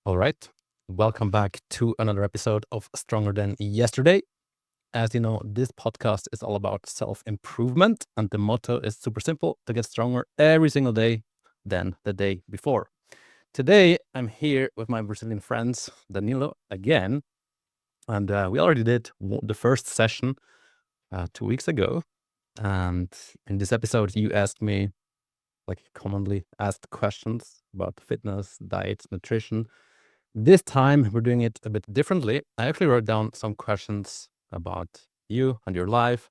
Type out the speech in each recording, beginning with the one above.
All right. Welcome back to another episode of Stronger Than Yesterday. As you know, this podcast is all about self improvement, and the motto is super simple to get stronger every single day than the day before. Today, I'm here with my Brazilian friends, Danilo, again. And we already did the first session 2 weeks ago. And in this episode, you asked me like commonly asked questions about fitness, diet, nutrition. This time we're doing it a bit differently. I actually wrote down some questions about you and your life.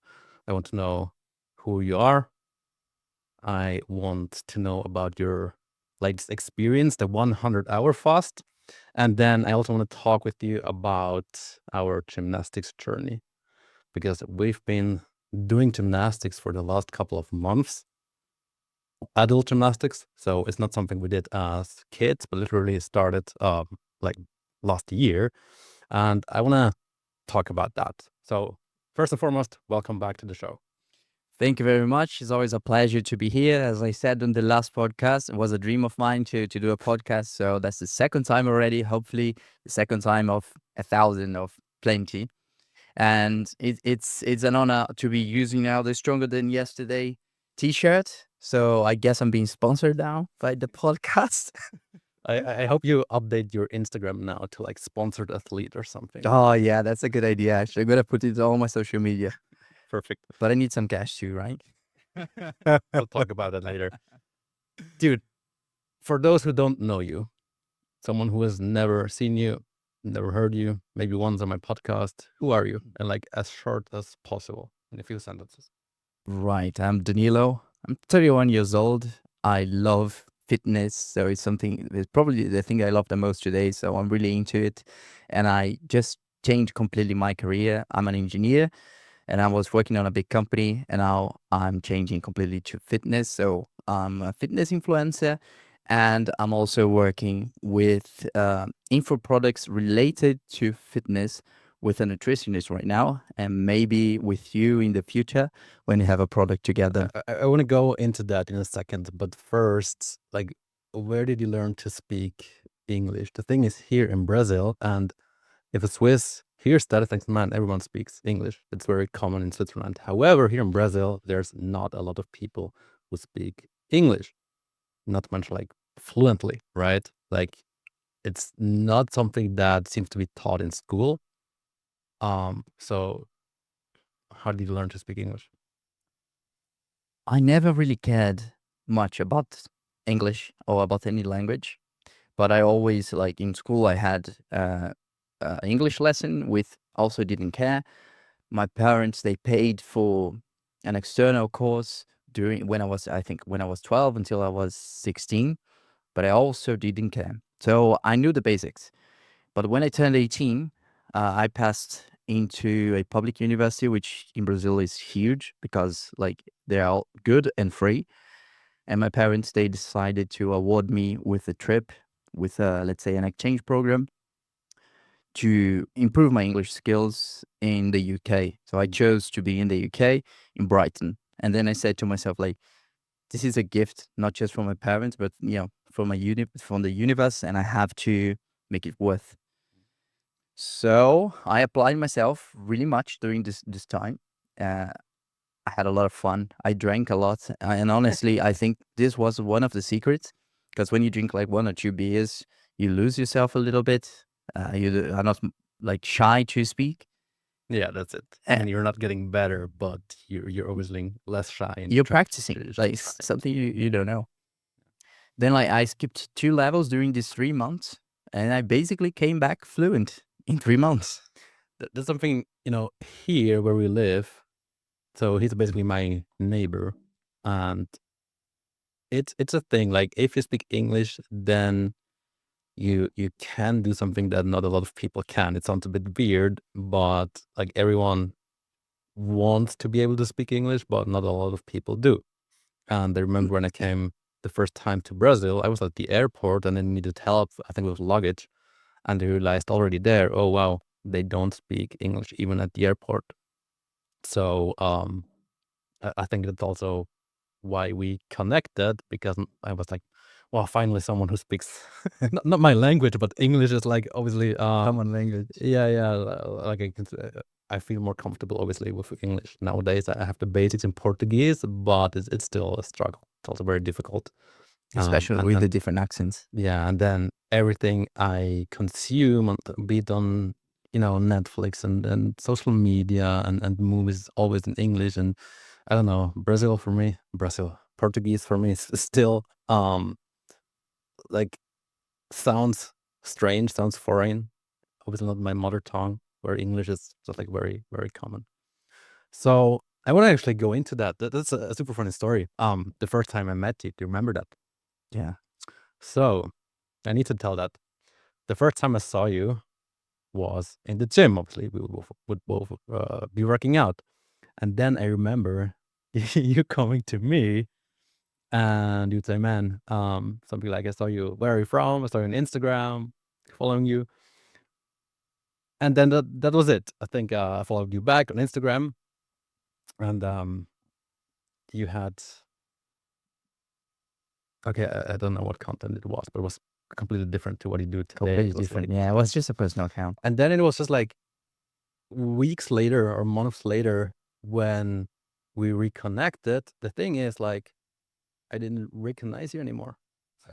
I want to know who you are. I want to know about your latest experience, the 100-hour fast. And then I also want to talk with you about our gymnastics journey because we've been doing gymnastics for the last couple of months, adult gymnastics. So it's not something we did as kids, but literally started like last year. And I want to talk about that. So first and foremost, welcome back to the show. Thank you very much. It's always a pleasure to be here. As I said on the last podcast, it was a dream of mine to do a podcast. So that's the second time already. Hopefully, the second time of 1,000 of plenty. And it's an honor to be using now the Stronger Than Yesterday T-shirt. So I guess I'm being sponsored now by the podcast. I hope you update your Instagram now to like sponsored athlete or something. Oh yeah, that's a good idea. Actually, I'm gonna put it on all my social media. Perfect. But I need some cash too, right? We'll talk about that later. Dude, for those who don't know you, someone who has never seen you, never heard you, maybe once on my podcast, who are you? And like as short as possible in a few sentences. Right. I'm Danilo. I'm 31 years old. I love fitness. So it's probably the thing I love the most today. So I'm really into it. And I just changed completely my career. I'm an engineer and I was working on a big company and now I'm changing completely to fitness. So I'm a fitness influencer and I'm also working with info products related to fitness with a nutritionist right now and maybe with you in the future when you have a product together. I want to go into that in a second, but first, like, where did you learn to speak English? The thing is, here in Brazil, and if a Swiss hears that, thinks, man, everyone speaks English. It's very common in Switzerland. However, here in Brazil, there's not a lot of people who speak English, not much like fluently, right? Like, it's not something that seems to be taught in school. So how did you learn to speak English? I never really cared much about English or about any language, but I always like in school I had English lesson with also didn't care. My parents they paid for an external course during when I was 12 until I was 16, but I also didn't care. So I knew the basics. But when I turned 18, I passed into a public university, which in Brazil is huge because like they're all good and free. And my parents, they decided to award me with a trip with let's say an exchange program to improve my English skills in the UK. So I chose to be in the UK in Brighton. And then I said to myself, like, this is a gift, not just from my parents, but from from the universe, and I have to make it worth. So I applied myself really much during this time. Uh, I had a lot of fun. I drank a lot, and honestly, I think this was one of the secrets. Because when you drink like 1 or 2 beers, you lose yourself a little bit. Are not like shy to speak. Yeah, that's it. Uh, And you're not getting better, but you're obviously less shy and you're trying practicing, to like try. something you don't know. Then like I skipped 2 levels during these 3 months, and I basically came back fluent in 3 months. That's something, here where we live. So he's basically my neighbor. And it's a thing. Like if you speak English, then you can do something that not a lot of people can. It sounds a bit weird, but like everyone wants to be able to speak English, but not a lot of people do. And I remember when I came the first time to Brazil, I was at the airport and I needed help, I think with luggage. And I realized already there, oh wow, they don't speak English even at the airport. So I think that's also why we connected because I was like, Well, finally someone who speaks not my language, but English is like obviously Common language. yeah, like I feel more comfortable obviously with English nowadays. I have the basics in Portuguese, but it's still a struggle. It's also very difficult. Especially with the different accents. Yeah, and then everything I consume, be it on Netflix and social media and movies, always in English. And I don't know, Portuguese for me is still like sounds strange, sounds foreign. Obviously not my mother tongue, where English is just like very, very common. So I want to actually go into that. That's a super funny story. The first time I met you, do you remember that? Yeah. So I need to tell that. The first time I saw you was in the gym. Obviously, we would both be working out. And then I remember you coming to me and you'd say, man, something like, I saw you, where are you from? I saw you on Instagram, following you. And then that was it. I think I followed you back on Instagram. And you had, okay, I don't know what content it was, but it was completely different to what you do today. Completely It was different. like, Yeah, it was just a personal account. and then it was just like weeks later or months later when we reconnected. The thing is, like, I didn't recognize you anymore.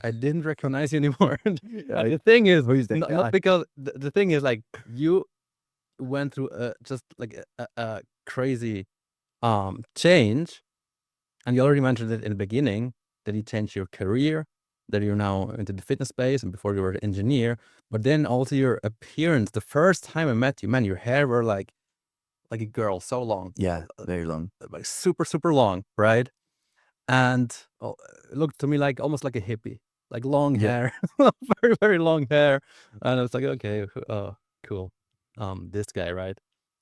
And the thing is, Who's that not guy? because the thing is, like, you went through just like a crazy change, and you already mentioned it in the beginning that you changed your career, that you're now into the fitness space, and before you were an engineer. But then also your appearance. The first time I met you, man, your hair were like a girl, so long. Yeah, very long. Like super, super long, right? And it looked to me like almost like a hippie, like long Yeah. hair, very, very long hair. And I was like, okay, cool. This guy, right?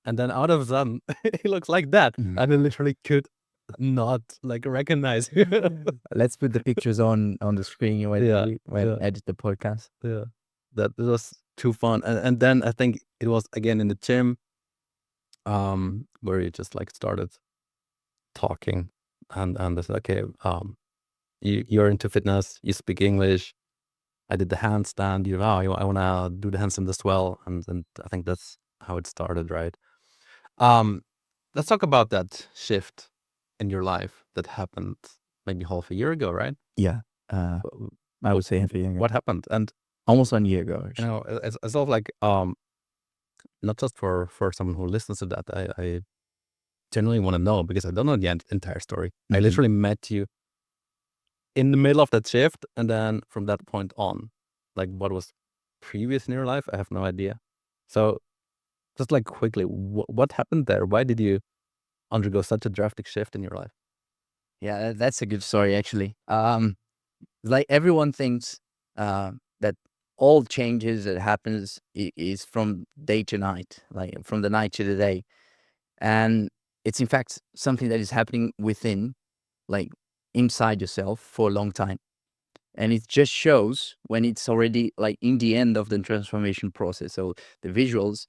And then out of a sudden, he looks like that. Mhm. And I literally could not like recognize you. Let's put the pictures on the screen when Yeah, we yeah. edit the podcast. Yeah. That was too fun. And then I think it was again in the gym, where you just like started talking and I said, okay, you're into fitness, you speak English. I did the handstand. I want to do the handstand as well, and I think that's how it started, right? Let's talk about that shift in your life that happened maybe half a year ago, right? Yeah. I would say half a year ago. What happened? And Almost 1 year ago. it's sort of like not just for someone who listens to that. I genuinely want to know because I don't know the entire story. I Mhm. literally met you in the middle of that shift, and then from that point on, like what was previous in your life, I have no idea. So just like quickly, what happened there? Why did you undergo such a drastic shift in your life? Yeah, that's a good story actually. Like everyone thinks that all changes that happens is from day to night, like from the night to the day, and it's in fact something that is happening within, like inside yourself for a long time, and it just shows when it's already like in the end of the transformation process. So the visuals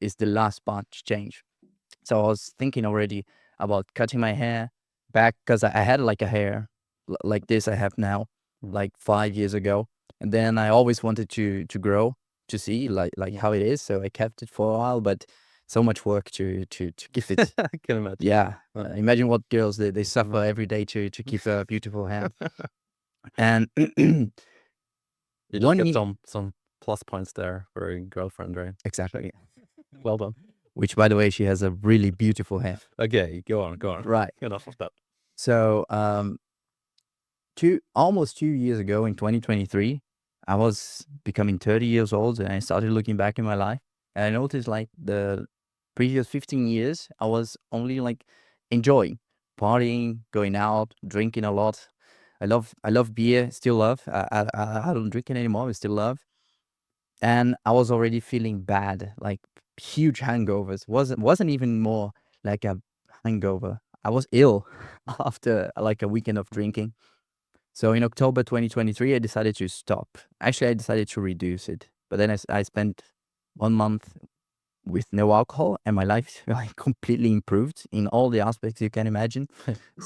is the last part to change. So I was thinking already about cutting my hair back because I had like a hair like this I have now, like 5 years ago, and then I always wanted to grow to see like how it is. So I kept it for a while, but so much work to keep it. I can imagine. Yeah, imagine what girls they suffer every day to keep a beautiful hair. And You just one get year, some plus points there for a girlfriend, right? exactly. Well done. Which, by the way, she has a really beautiful hair. Okay, go on. Right. Enough of that. So almost 2 years ago in 2023, I was becoming 30 years old, and I started looking back in my life, and I noticed like the previous 15 years, I was only like enjoying partying, going out, drinking a lot. I love beer, still love. I don't drink it anymore, I still love. And I was already feeling bad, like huge hangovers. Wasn't even more like a hangover. I was ill after like a weekend of drinking. So in October 2023, I decided to stop. Actually, I decided to reduce it. But then I spent 1 month with no alcohol, and my life like completely improved in all the aspects you can imagine.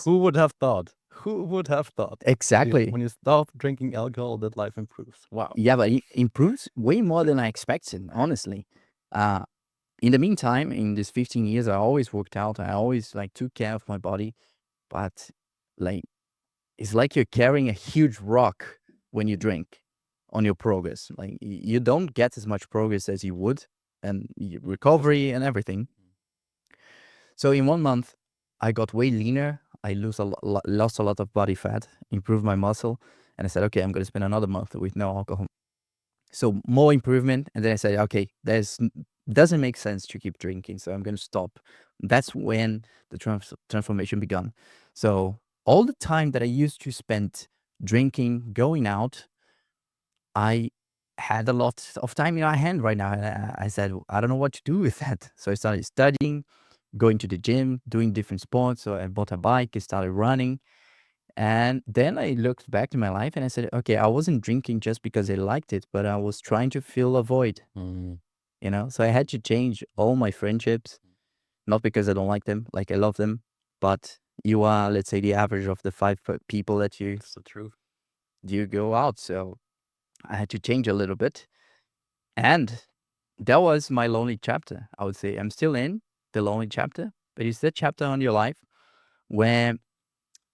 Who would have thought? Who would have thought? Exactly. When you stop drinking alcohol, that life improves. Wow. Yeah, but it improves way more than I expected, honestly. Uh, in the meantime, in these 15 years, I always worked out. I always like took care of my body, but like it's like you're carrying a huge rock when you drink on your progress. Like you don't get as much progress as you would, and recovery and everything. So in 1 month, I got way leaner. I lost a lot of body fat, improved my muscle, and I said, okay, I'm going to spend another month with no alcohol. So more improvement, and then I said, okay, doesn't make sense to keep drinking, so I'm going to stop. That's when the transformation began. So all the time that I used to spend drinking, going out, I had a lot of time in my hand right now. And I said, I don't know what to do with that. So I started studying, going to the gym, doing different sports. So I bought a bike, I started running. And then I looked back to my life and I said, okay, I wasn't drinking just because I liked it, but I was trying to fill a void, Mm. So I had to change all my friendships, not because I don't like them, like I love them, but you are, let's say, the average of the five people that It's the truth. you go out. So I had to change a little bit. And that was my lonely chapter, I would say. I'm still in the lonely chapter, but it's that chapter on your life where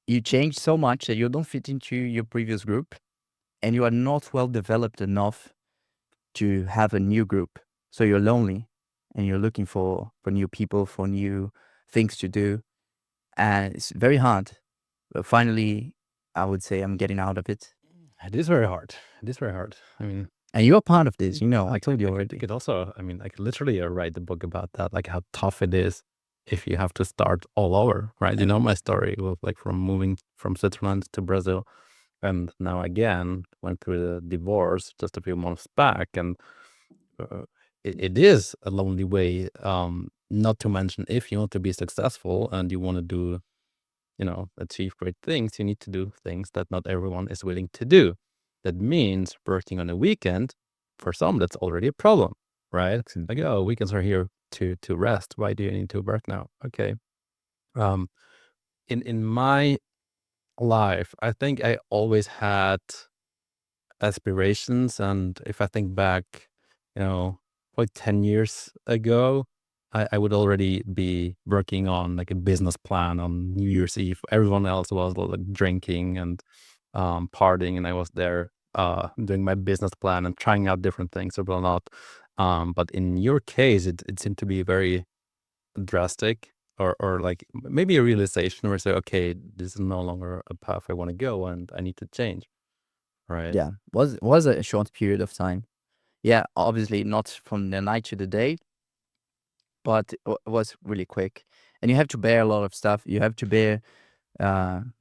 you change so much that you don't fit into your previous group and you are not well developed enough to have a new group. So you're lonely and you're looking for new people, for new things to do. And it's very hard. But finally, I would say I'm getting out of it. It is very hard. It is very hard. I mean, And you're part of this, I told you I already. could also, I mean, I could literally write the book about that, like how tough it is if you have to start all over, right? You know my story with like from moving from Switzerland to Brazil, and now again went through the divorce just a few months back, and it is a lonely way. Not to mention, if you want to be successful and you want to do, achieve great things, you need to do things that not everyone is willing to do. That means working on a weekend. For some, that's already a problem, right? Like, oh, weekends are here to rest. Why do you need to work now? Okay. Um, in my life, I think I always had aspirations, and if I think back, like 10 years ago, I would already be working on like a business plan on New Year's Eve. Everyone else was like drinking and partying, and I was there doing my business plan and trying out different things or whatnot. But in your case, it seemed to be very drastic, or like maybe a realization where you say, okay, this is no longer a path I want to go, and I need to change, right? Yeah, was a short period of time. Yeah, obviously not from the night to the day, but it was really quick. And you have to bear a lot of stuff. You have to bear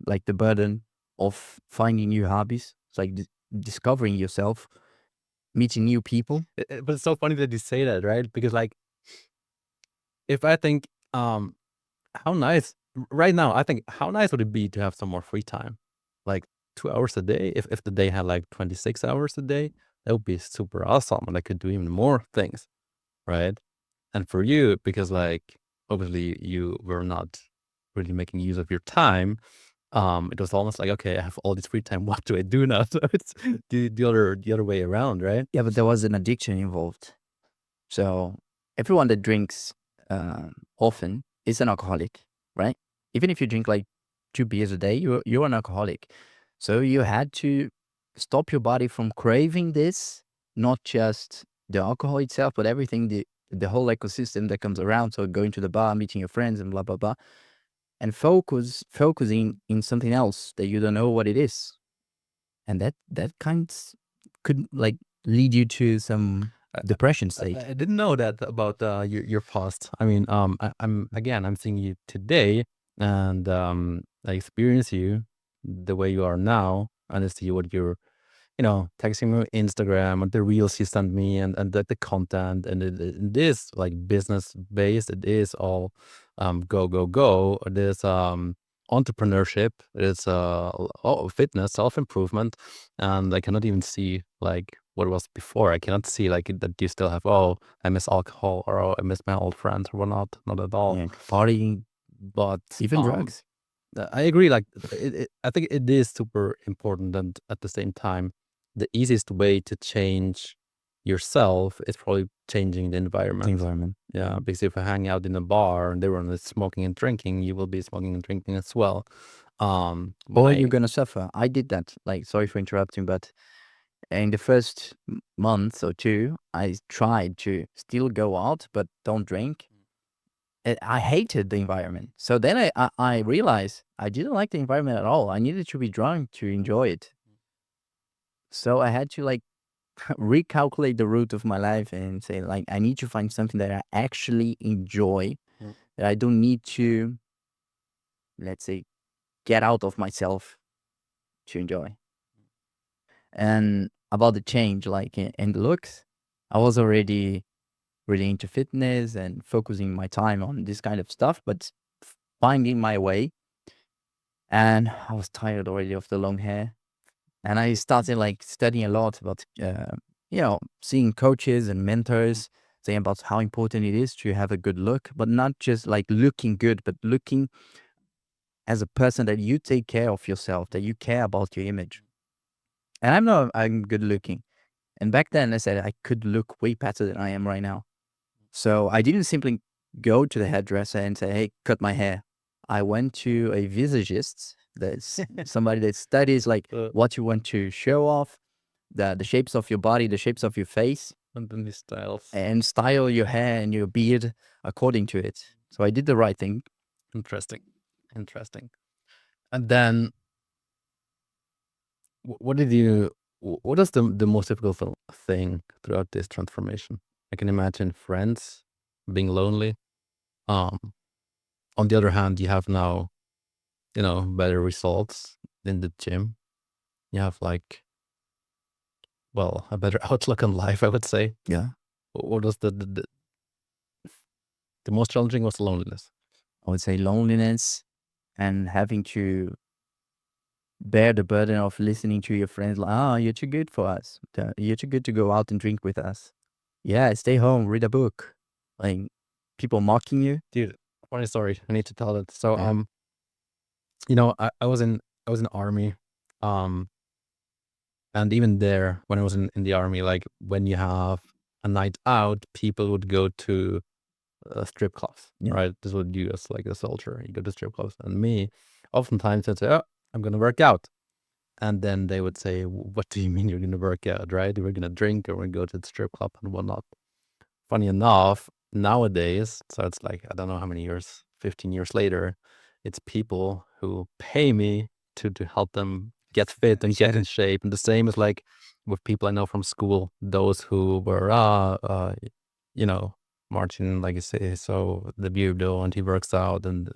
like the burden of finding new hobbies. It's like discovering yourself, meeting new people. But it's so funny that you say that, right? Because like, if I think, how nice right now, I think how nice would it be to have some more free time, like 2 hours a day. If the day had like 26 hours a day, that would be super awesome, and I could do even more things, right? And for you, because like obviously you were not really making use of your time, it was almost like, okay, I have all this free time. What do I do now? So it's the other way around, right? Yeah, but there was an addiction involved. So everyone that drinks often is an alcoholic, right? Even if you drink like 2 beers a day, you're an alcoholic. So you had to stop your body from craving this, not just the alcohol itself, but everything, the whole ecosystem that comes around. So going to the bar, meeting your friends, and blah blah blah, and focusing in something else that you don't know what it is, and that could like lead you to some depression state. I didn't know that about your past. I mean, I'm seeing you today, and I experience you the way you are now, and I see what you're, texting me on Instagram and the reels you sent me, and the content, and it is like business based. It is all go go go. It is entrepreneurship. It is fitness, self improvement, and I cannot even see like what it was before. I cannot see like that you still have, oh, I miss alcohol, or oh, I miss my old friends or whatnot. Not at all. Yeah, partying, But even drugs. I agree. Like, I think it is super important, and at the same time, the easiest way to change yourself is probably changing the The environment. environment. Yeah, because if I hang out in a bar and everyone is smoking and drinking, you will be smoking and drinking as well. Or you're gonna suffer. I did that. Like, sorry for interrupting, but in the first month or two, I tried to still go out, but don't drink. I hated the environment. So then I realized I didn't like the environment at all. I needed to be drunk to enjoy it. So I had to like recalculate the route of my life and say like I need to find something that I actually enjoy. Mm. That I don't need to, let's say, get out of myself to enjoy. And about the change, like in the looks, I was already really into fitness and focusing my time on this kind of stuff, but finding my way. And I was tired already of the long hair. And I started like studying a lot about, seeing coaches and mentors saying about how important it is to have a good look, but not just like looking good, but looking as a person that you take care of yourself, that you care about your image. And I'm good looking. And back then I said I could look way better than I am right now. So I didn't simply go to the hairdresser and say, hey, cut my hair. I went to a visagist. That's somebody that studies like what you want to show off, the shapes of your body, the shapes of your face, and then the styles. and style your hair and your beard according to it. So I did the right thing. Interesting. And then, what did you? What is the most difficult thing throughout this transformation? I can imagine friends being lonely. Um, on the other hand, you have now, better results in the gym. You have like, well, a better outlook on life, I would say. Yeah. What was the most challenging was loneliness. I would say loneliness and having to bear the burden of listening to your friends like, oh, you're too good for us. You're too good to go out and drink with us. Yeah, stay home, read a book. Like people mocking you. Dude, funny story. I need to tell it. So, Yeah. I was in army. And even there, when I was in the army, like when you have a night out, people would go to strip clubs, Yeah. right? This is what you do as like a soldier. You go to strip clubs. And me, oftentimes I'd say, oh, I'm going to work out. And then they would say, what do you mean you're going to work out, right? We're going to drink or we're going to go to the strip club and whatnot. Funny enough, nowadays, so it's like, I don't know how many years, 15 years later, it's people who pay me to help them get fit and get in shape. And the same is like with people I know from school, those who were, marching, like you say, so the beardo and he works out and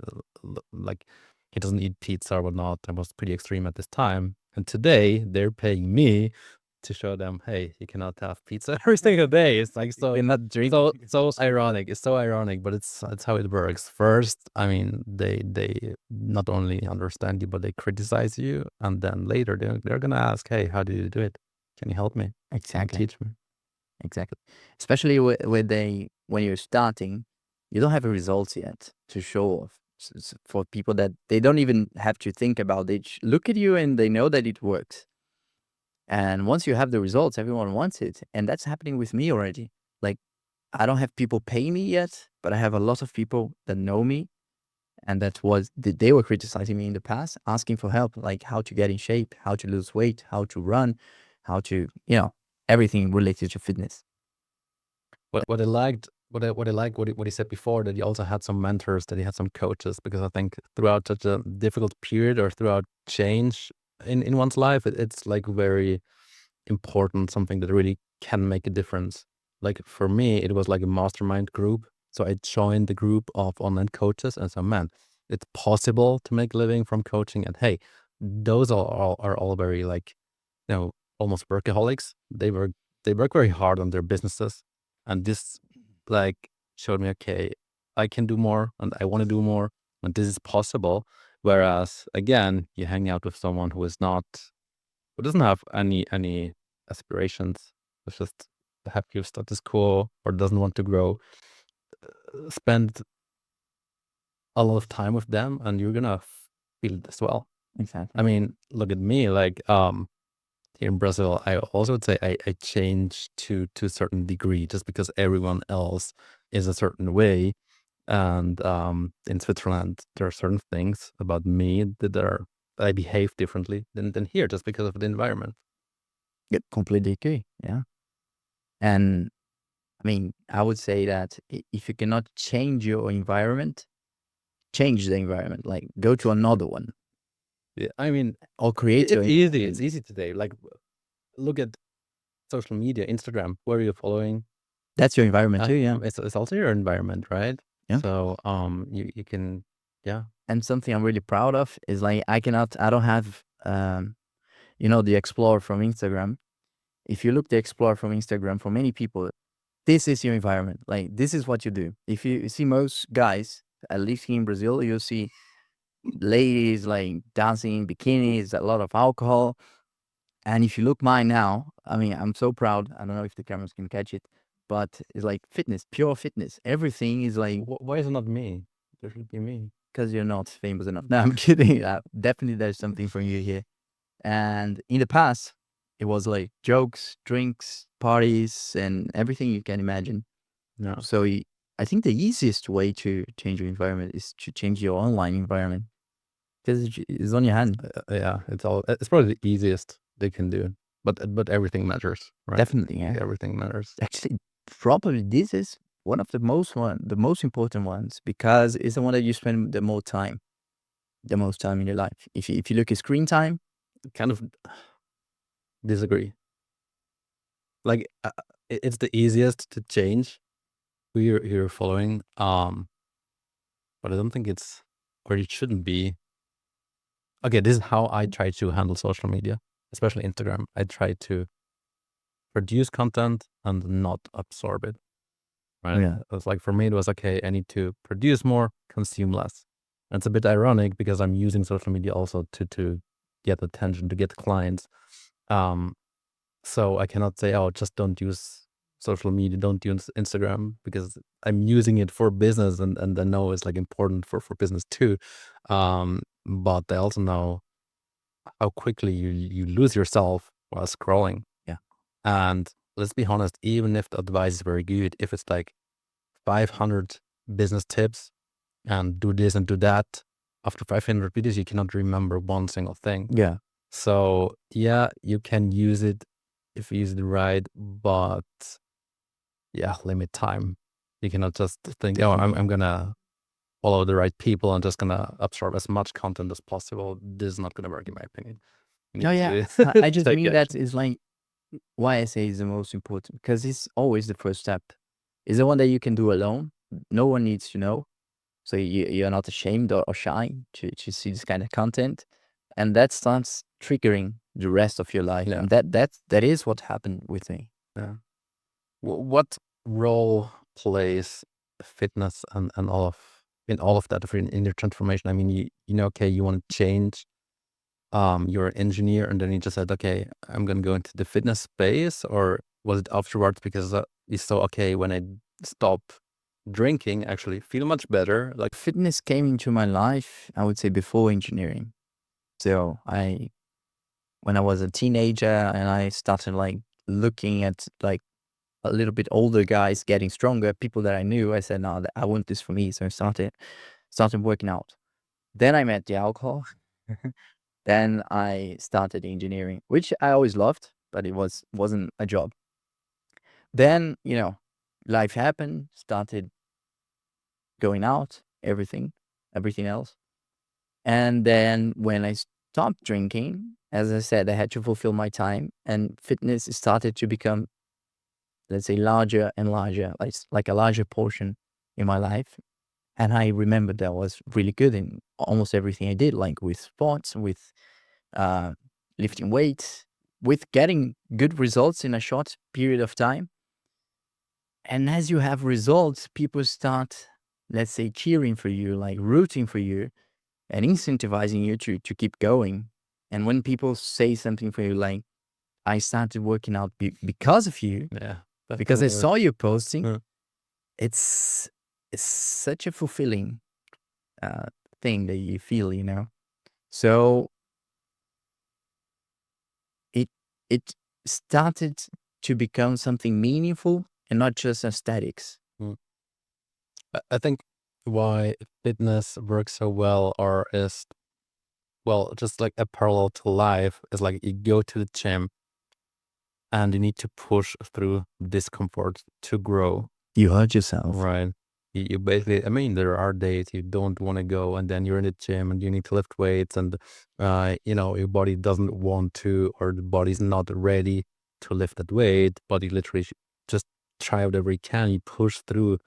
like he doesn't eat pizza or whatnot. I was pretty extreme at this time. And today they're paying me to show them, hey, you cannot have pizza every single day. It's like so We're not drinking. so ironic. It's so ironic, but it's how it works. First, I mean, they not only understand you, but they criticize you, and then later they're gonna ask, hey, how do you do it? Can you help me? Can you Exactly. teach me? Exactly. Especially when you're starting, you don't have a results yet to show off. For people that they don't even have to think about, they look at you and they know that it works. And once you have the results, everyone wants it. And that's happening with me already. Like, I don't have people pay me yet, but I have a lot of people that know me and they were criticizing me in the past, asking for help, like how to get in shape, how to lose weight, how to run, how to, everything related to fitness. What I liked, what he said before, that he also had some mentors, that he had some coaches, because I think throughout such a difficult period or throughout change in one's life, it's like very important, something that really can make a difference. Like for me, it was like a mastermind group. So I joined the group of online coaches and so, man, it's possible to make a living from coaching. And hey, those are all very like, almost workaholics. They work very hard on their businesses. And this like showed me, okay, I can do more and I want to do more. And this is possible. Whereas again, you hang out with someone who doesn't have any aspirations, it's just happy with status quo or doesn't want to grow, spend a lot of time with them and you're gonna feel it as well. Exactly. I mean, look at me, like here in Brazil, I also would say I changed to a certain degree just because everyone else is a certain way. And in Switzerland, there are certain things about me that I behave differently than here just because of the environment. Yeah, completely agree. Yeah. And I mean, I would say that if you cannot change your environment, change the environment, like go to another one Yeah, I mean, or create your it's easy. environment. It's easy today. Like, look at social media, Instagram. Where are you following? That's your environment too. Yeah. It's also your environment, right? Yeah. So you can, yeah. And something I'm really proud of is like, I don't have, the Explorer from Instagram. If you look the Explorer from Instagram, for many people, this is your environment. Like, this is what you do. If you see most guys, at least here in Brazil, you'll see ladies like dancing in bikinis, a lot of alcohol. And if you look mine now, I mean, I'm so proud. I don't know if the cameras can catch it, but it's like fitness, pure fitness. Everything is like, Why is it not me? There should be me. because you're not famous enough. No, I'm kidding. Definitely there's something for you here. And in the past, it was like jokes, drinks, parties, and everything you can imagine. No. So I think the easiest way to change your environment is to change your online environment, because it's on your hand. Yeah, it's probably the easiest they can do. But everything matters, right? Definitely, yeah. Everything matters. Actually, probably this is one of the most important ones, because it's the one that you spend the most time in your life. If you look at screen time, Kind of disagree. Like it's the easiest to change who you're following. But I don't think it's, or it shouldn't be. Okay, this is how I try to handle social media, especially Instagram. I try to produce content and not absorb it. Right? yeah, It's like, for me, it was okay. I need to produce more, consume less. And it's a bit ironic because I'm using social media also to get attention, to get clients. So I cannot say, oh, just don't use social media, don't use Instagram, because I'm using it for business, and I know it's like important for business too. But I also know how quickly you lose yourself while scrolling. yeah, And let's be honest, even if the advice is very good, if it's like 500 business tips and do this and do that, after 500 videos, you cannot remember one single thing. yeah. So yeah, you can use it if you use it right, but yeah, limit time. You cannot just think, oh, I'm gonna follow the right people and just gonna absorb as much content as possible. This is not gonna work, in my opinion. You Oh need yeah, to I just take mean that action. is like why I say is the most important, because it's always the first step. It's the one that you can do alone. No one needs to know. So you're not ashamed or shy to see this kind of content. And that starts triggering the rest of your life. Yeah. And that is what happened with me. Yeah. What role plays fitness and all of in all of that in your transformation? I mean, okay, you want to change. You're an engineer, and then you just said, okay, I'm gonna go into the fitness space, or was it afterwards because you saw, okay, when I stop drinking, I actually feel much better. Like, Fitness came into my life, I would say, before engineering. So when I was a teenager and I started like looking at like a little bit older guys getting stronger, people that I knew, I said, no, I want this for me. So I started working out. Then I met the alcohol. Then I started engineering, which I always loved, but it wasn't a job. Then, life happened, started going out, everything else. And then when I stopped drinking, as I said, I had to fulfill my time, and fitness started to become, let's say, larger and larger, like a larger portion in my life. And I remember that I was really good in almost everything I did, like with sports, with uh, lifting weights, with getting good results in a short period of time. And as you have results, people start, let's say, cheering for you, like rooting for you and incentivizing you to keep going. And when people say something for you, like, I started working out because of you, yeah, because I definitely. saw you posting, Yeah. it's such a fulfilling thing that you feel, So it it started to become something meaningful and not just aesthetics. Mm. I think why fitness works so well or is, well, just like a parallel to life is like you go to the gym and you need to push through discomfort to grow. You hurt yourself. Right. You basically, I mean, there are days you don't want to go, and then you're in the gym and you need to lift weights, and your body doesn't want to, or the body's not ready to lift that weight. But you literally just try whatever you can. You push through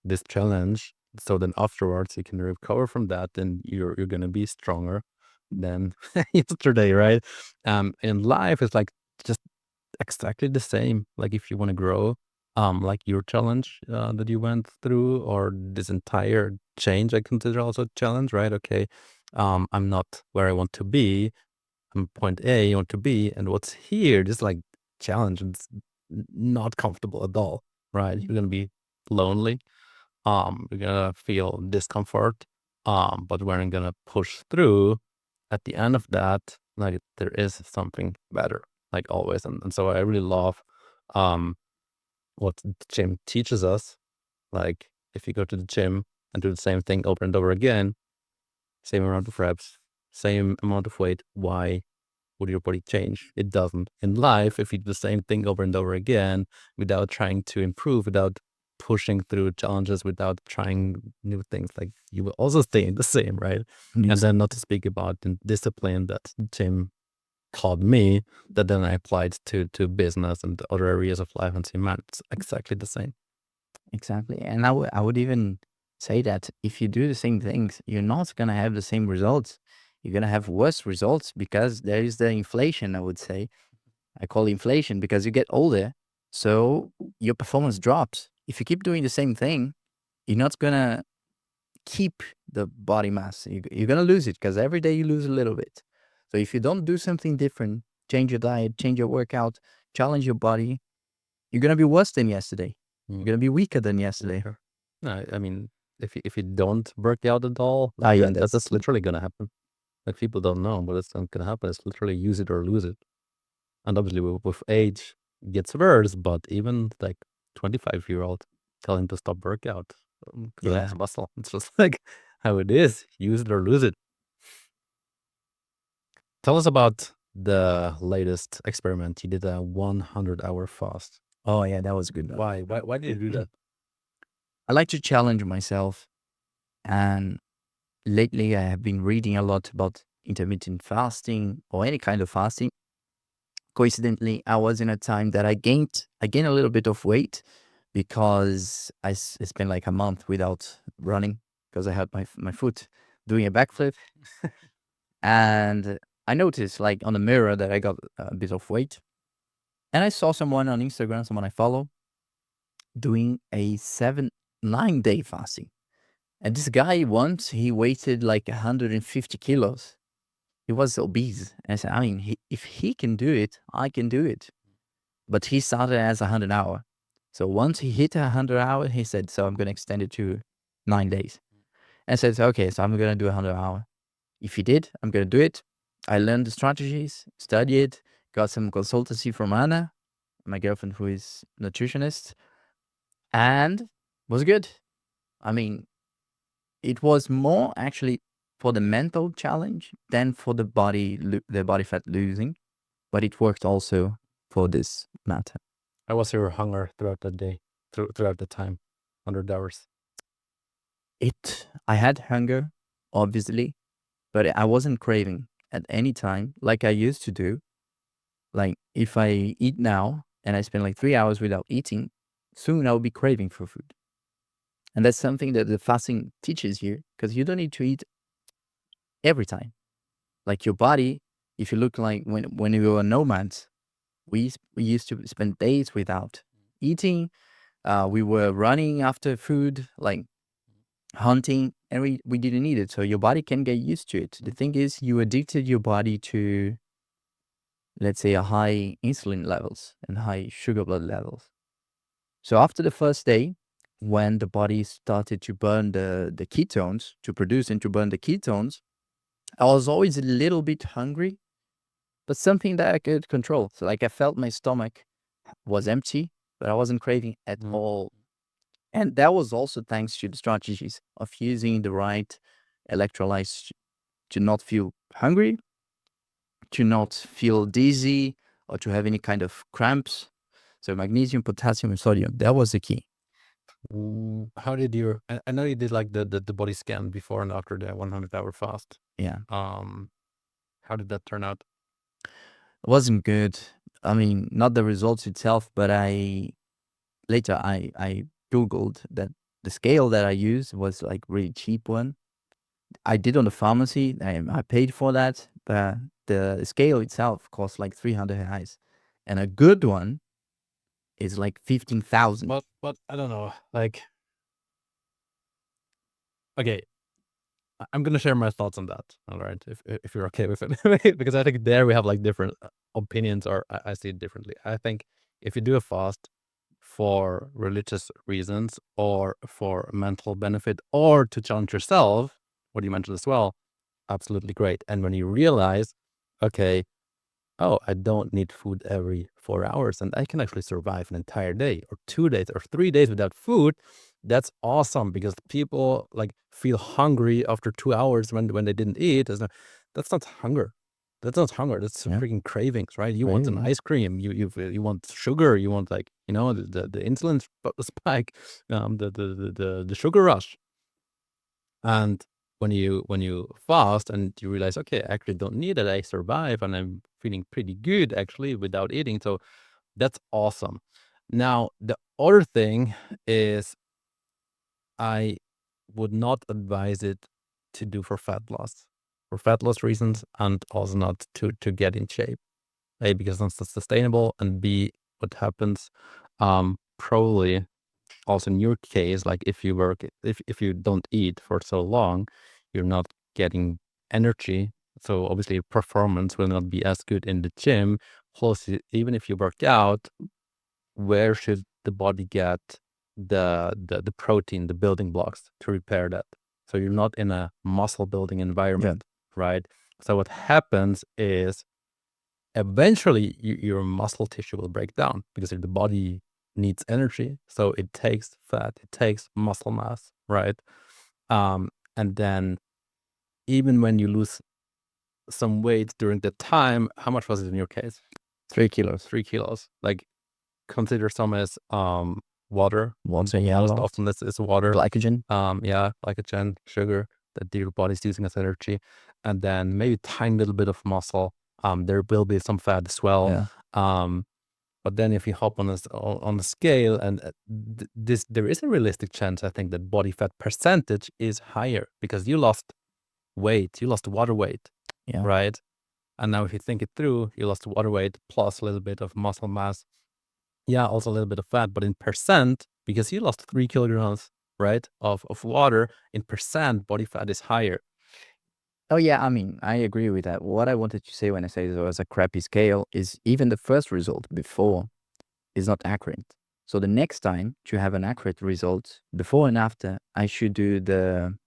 this challenge, so then afterwards you can recover from that, and you're gonna be stronger than yesterday, right? In life, it's like just exactly the same. Like if you want to grow, like your challenge that you went through, or this entire change, I consider also a challenge, right? Okay, I'm not where I want to be. I'm point A, I want to be, and what's here, just like challenge. It's not comfortable at all, right? You're gonna be lonely. You're gonna feel discomfort. But we're gonna push through. At the end of that, like there is something better, like always. And so I really love um what the gym teaches us. Like if you go to the gym and do the same thing over and over again, same amount of reps, same amount of weight, why would your body change? It doesn't. In life, if you do the same thing over and over again without trying to improve, without pushing through challenges, without trying new things, like you will also stay the same, right? And then not to speak about the discipline that the gym taught me, that then I applied to business and other areas of life, and say, man, it's exactly the same. Exactly. And I would even say that if you do the same things, you're not going to have the same results. You're going to have worse results because there is the inflation, I would say. I call it inflation because you get older. So your performance drops. If you keep doing the same thing, you're not going to keep the body mass. You're going to lose it because every day you lose a little bit. So if you don't do something different, change your diet, change your workout, challenge your body, you're going to be worse than yesterday. You're going to be weaker than yesterday. Sure. No, I mean, if you don't work out at all, Ah, yeah, that's literally gonna happen. Like people don't know, but it's not gonna happen. It's literally use it or lose it. And obviously, with age, it gets worse. But even like 25-year-old telling to stop workout, because Yeah. it's muscle. It's just like how it is. Use it or lose it. Tell us about the latest experiment. You did a 100-hour fast. Oh, yeah, that was a good one. Why? Why did you do that? I like to challenge myself. And lately, I have been reading a lot about intermittent fasting or any kind of fasting. Coincidentally, I was in a time that I gained a little bit of weight because I spent like a month without running because I had my foot doing a backflip. And I noticed like on the mirror that I got a bit of weight. And I saw someone on Instagram, someone I follow, doing a 9 day fasting. And this guy once he weighted like 150 kilos. He was obese. And I said, I mean, if he can do it, I can do it. But he started as 100 hour. So once he hit 100 hour, he said, so I'm going to extend it to 9 days. And I said, okay, so I'm going to do 100 hour. If he did, I'm going to do it. I learned the strategies, studied, got some consultancy from Anna, my girlfriend who is nutritionist, and was good. I mean, it was more actually for the mental challenge than for the body fat losing, but it worked also for this matter. How was your hunger throughout the day, throughout the time, 100 hours? I had hunger, obviously, but I wasn't craving at any time like I used to do. Like if I eat now and I spend like 3 hours without eating, soon I'll be craving for food. And that's something that the fasting teaches you because you don't need to eat every time. Like your body, if you look like when you were nomads, we used to spend days without eating. We were running after food, like hunting, and we didn't need it. So your body can get used to it. The thing is, you addicted your body to, let's say, a high insulin levels and high sugar blood levels. So after the first day, when the body started to burn the ketones, to produce and to burn the ketones, I was always a little bit hungry, but something that I could control. So like I felt my stomach was empty, but I wasn't craving at Mm. all. And that was also thanks to the strategies of using the right electrolytes to not feel hungry, to not feel dizzy, or to have any kind of cramps. So magnesium, potassium, and sodium, that was the key. How did you? I know you did like the body scan before and after the 100-hour fast. Yeah. How did that turn out? It wasn't good. I mean, not the results itself, but later I Googled that the scale that I used was like really cheap one. I did on the pharmacy. I paid for that, but the scale itself cost like 300 reais. And a good one is like 15,000. But I don't know. Like, okay, I'm gonna share my thoughts on that. All right, if you're okay with it, because I think there we have like different opinions, or I see it differently. I think if you do a fast for religious reasons or for mental benefit or to challenge yourself, what you mentioned as well, absolutely great. And when you realize, okay, oh, I don't need food every 4 hours and I can actually survive an entire day or 2 days or 3 days without food, that's awesome, because people like feel hungry after 2 hours when they didn't eat. That's not hunger. That's not hunger. That's Yeah. freaking cravings, right? You want an Craving, yeah. ice cream. You want sugar. You want, like, the insulin spike, the sugar rush. And when you fast and you realize, okay, I actually don't need it, I survive and I'm feeling pretty good actually without eating. So that's awesome. Now, the other thing is, I would not advise it to do for fat loss reasons, and also not to get in shape. A, because it's not sustainable, and B, what happens, probably also in your case, like if you don't eat for so long, you're not getting energy. So obviously your performance will not be as good in the gym. Plus, even if you work out, where should the body get the protein, the building blocks to repair that? So you're not in a muscle building environment, right? So what happens is, eventually your muscle tissue will break down because the body needs energy. So it takes fat, it takes muscle mass, right? And then even when you lose some weight during the time, how much was it in your case? 3 kilos. 3 kilos. Like, consider some as water. Water, yeah, Most lot. often this is water. Glycogen. Yeah, glycogen, sugar that your body's using as energy, and then maybe a tiny little bit of muscle. There will be some fat as well. Yeah. But then if you hop on the scale, and there is a realistic chance, I think, that body fat percentage is higher because you lost weight, you lost water weight, Yeah. right? And now if you think it through, you lost water weight plus a little bit of muscle mass. Yeah, also a little bit of fat, but in percent, because you lost 3 kilograms, right, of water, in percent, body fat is higher. Oh yeah, I mean, I agree with that. What I wanted to say when I say it was a crappy scale is even the first result before is not accurate. So the next time to have an accurate result before and after, I should do the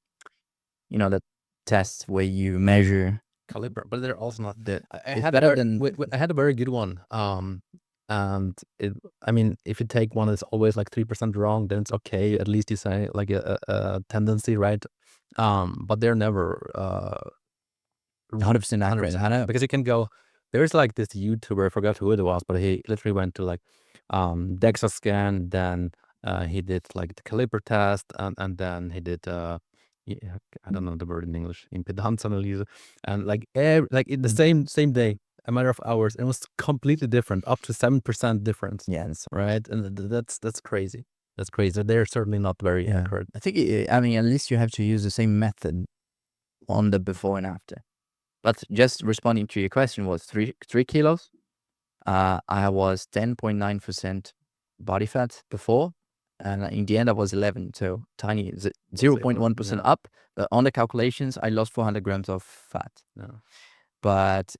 test where you measure Caliber, but they're also not. the. I It's had better than. I had a very good one. And I mean, if you take one that's always like 3% wrong, then it's okay. At least you say like a tendency, right? But they're never 100% accurate. 100%, because you can go. There's like this YouTuber, I forgot who it was, but he literally went to like DEXA scan, then he did like the caliper test, and then he did yeah, I don't know the word in English, impedance, and like like in the same day, a matter of hours, and it was completely different, up to 7% difference. Yeah, right, and that's crazy. That's crazy. They're certainly not very accurate. I think, I mean, at least you have to use the same method on the before and after. But just responding to your question was 3 kilos. I was 10.9% body fat before, and in the end I was 11, so tiny, 0.1% Yeah. up. But on the calculations, I lost 400 grams of fat. No. But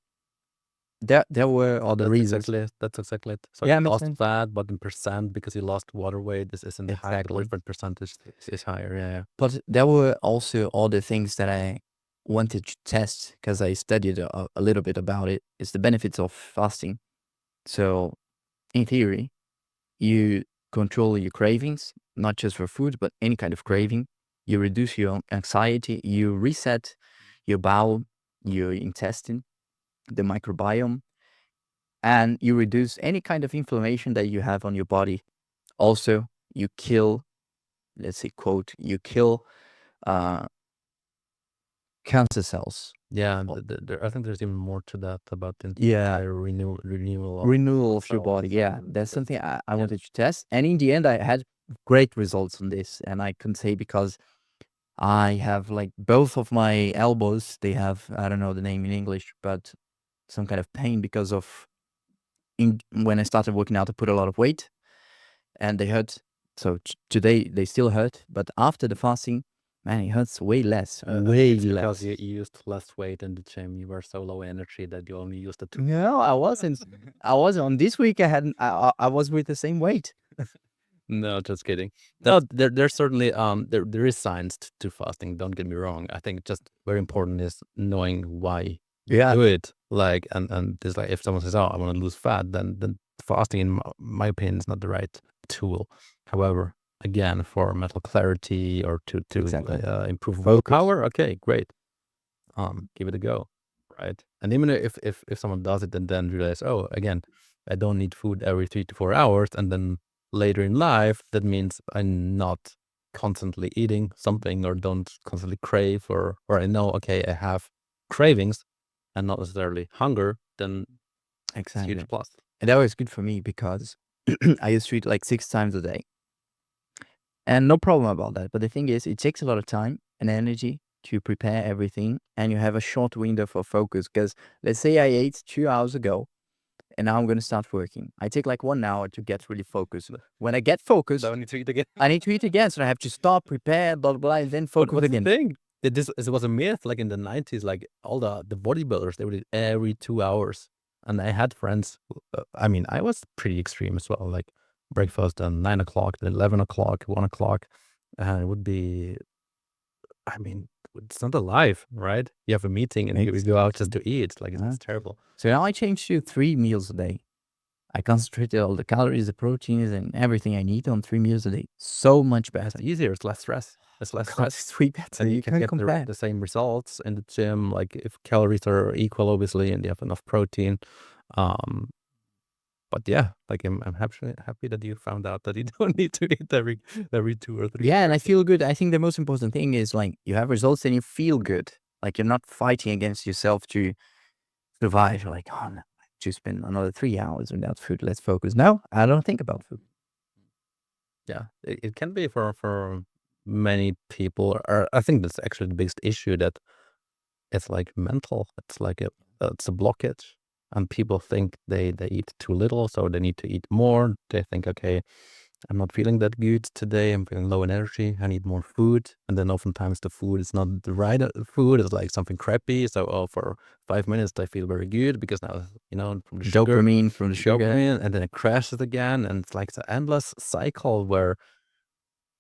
there were other reasons. That's exactly it. So Yeah, you makes lost sense. fat, but in percent, because you lost water weight, this isn't high. The Exactly. different percentage is higher. Yeah. But there were also other things that I wanted to test, because I studied a little bit about it, is the benefits of fasting. So in theory, you control your cravings, not just for food, but any kind of craving. You reduce your anxiety, you reset your bowel, your intestine, the microbiome, and you reduce any kind of inflammation that you have on your body. Also, you kill, let's say, quote, you kill uh, cancer cells. Yeah, and I think there's even more to that about the Yeah, entire renewal of renewal of your cells. body. Yeah, that's something I Yeah. wanted to test. And in the end, I had great results on this. And I can say because I have like both of my elbows, they have, I don't know the name in English, but some kind of pain because of when I started working out, I put a lot of weight and they hurt. So today they still hurt, but after the fasting, man, it hurts way less, way It's because less. you used less weight in the gym. You were so low energy that you only used the two. No, I wasn't. I wasn't. On this week, I was with the same weight. No, just kidding. No, there's certainly there is science to fasting. Don't get me wrong. I think just very important is knowing why you Yeah, do it. Like and there's like if someone says, "Oh, I want to lose fat," then fasting, in my opinion, is not the right tool. However, again, for mental clarity or to exactly. improve Focus. willpower, okay, great. Give it a go, right? And even if someone does it and then realize, oh, again, I don't need food every 3 to 4 hours, and then later in life, that means I'm not constantly eating something or don't constantly crave, or I know, okay, I have cravings and not necessarily hunger, then it's a Exactly. huge plus. And that was good for me because I used to eat like 6 times a day. And no problem about that. But the thing is, it takes a lot of time and energy to prepare everything, and you have a short window for focus. Because let's say I ate 2 hours ago, and now I'm going to start working. I take like 1 hour to get really focused. When I get focused, Don't need to eat again. I need to eat again. So I have to stop, prepare, blah, blah, blah, and then But focus what's the again. thing? This it was a myth, like in the 90s, like all the bodybuilders, they would eat every 2 hours. And I had friends, I mean, I was pretty extreme as well, like breakfast at 9 o'clock, then 11 o'clock, 1 o'clock. And it would be, I mean, it's not alive, right? You have a meeting and you go out just to eat. Like, it's terrible. So now I changed to 3 meals a day. I concentrated all the calories, the proteins, and everything I need on 3 meals a day. So much It's better. easier, it's less stress. It's less God, stress. it's way better. And you You can can't get compare. the same results in the gym, like if calories are equal, obviously, and you have enough protein. Um, but yeah, like I'm happy that you found out that you don't need to eat every 2 or 3 Yeah, and I hours. feel good. I think the most important thing is like you have results and you feel good. Like you're not fighting against yourself to survive. You're like, oh no, I just spend another 3 hours without food. Let's focus. No, I don't think about food. Yeah, it can be for many people, or I think that's actually the biggest issue, that it's like mental. It's like it's a blockage, and people think they eat too little, so they need to eat more. They think, okay, I'm not feeling that good today. I'm feeling low energy. I need more food, and then oftentimes the food is not the right food. It's like something crappy. So, oh, for 5 minutes I feel very good because now from the sugar, Dopamine from the sugar. dopamine, and then it crashes again, and it's like the endless cycle where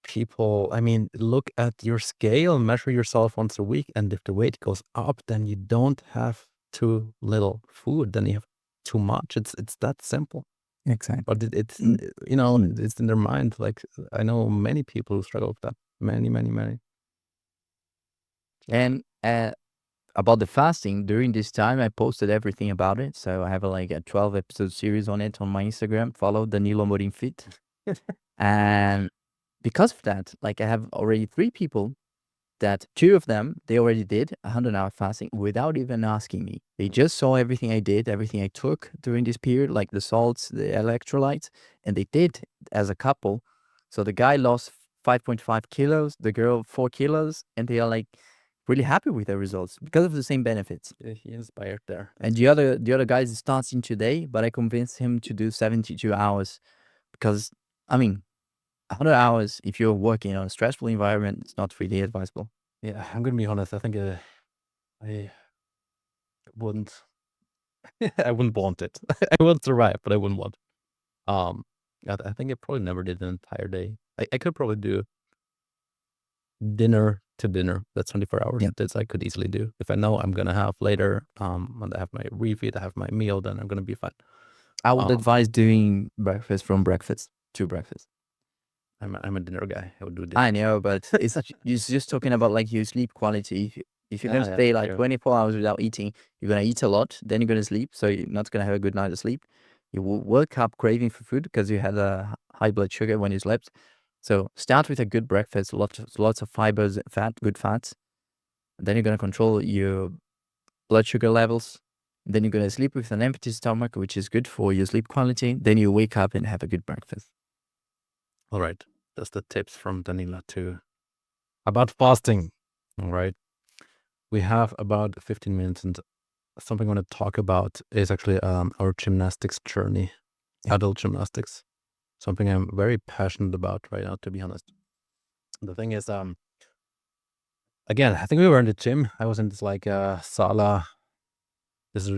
people, I mean, look at your scale, measure yourself once a week, and if the weight goes up, then you don't have too little food, then you have too much. It's that simple. Exactly. But it's Mm. it's in their mind. Like, I know many people who struggle with that. Many, many, many. And about the fasting, during this time, I posted everything about it. So I have like a 12 episode series on it on my Instagram. Follow Danilo Amorim Fit. And because of that, like I have already 3 people that 2 of them, they already did 100-hour fasting without even asking me. They just saw everything I did, everything I took during this period, like the salts, the electrolytes, and they did as a couple. So the guy lost 5.5 kilos, the girl 4 kilos, and they are like really happy with their results because of the same benefits. He inspired there. And the other guy is starting today, but I convinced him to do 72 hours because, I mean, 100 hours, if you're working on a stressful environment, it's not really advisable. Yeah, I'm gonna be honest. I think I wouldn't. I wouldn't want it. I would survive, but I wouldn't want it. I think I probably never did an entire day. I could probably do dinner to dinner. That's 24 hours. Yeah. That's I could easily do. If I know I'm gonna have later, when I have my refeed, I have my meal, then I'm gonna be fine. I would advise doing breakfast from breakfast to breakfast. I'm a dinner guy. I would do dinner. I know, but it's just talking about like your sleep quality. If you're gonna Yeah, stay like true. 24 hours without eating, you're gonna eat a lot, then you're gonna sleep, so you're not gonna have a good night of sleep. You will wake up craving for food because you had a high blood sugar when you slept. So start with a good breakfast, lots of fibers, good fats. Then you're gonna control your blood sugar levels. Then you're gonna sleep with an empty stomach, which is good for your sleep quality. Then you wake up and have a good breakfast. All right. That's the tips from Danilo too. About fasting. All right. We have about 15 minutes, and something I want to talk about is actually our gymnastics journey, adult gymnastics. Something I'm very passionate about right now, to be honest. The thing is, again, I think we were in the gym. I was in this like sala, this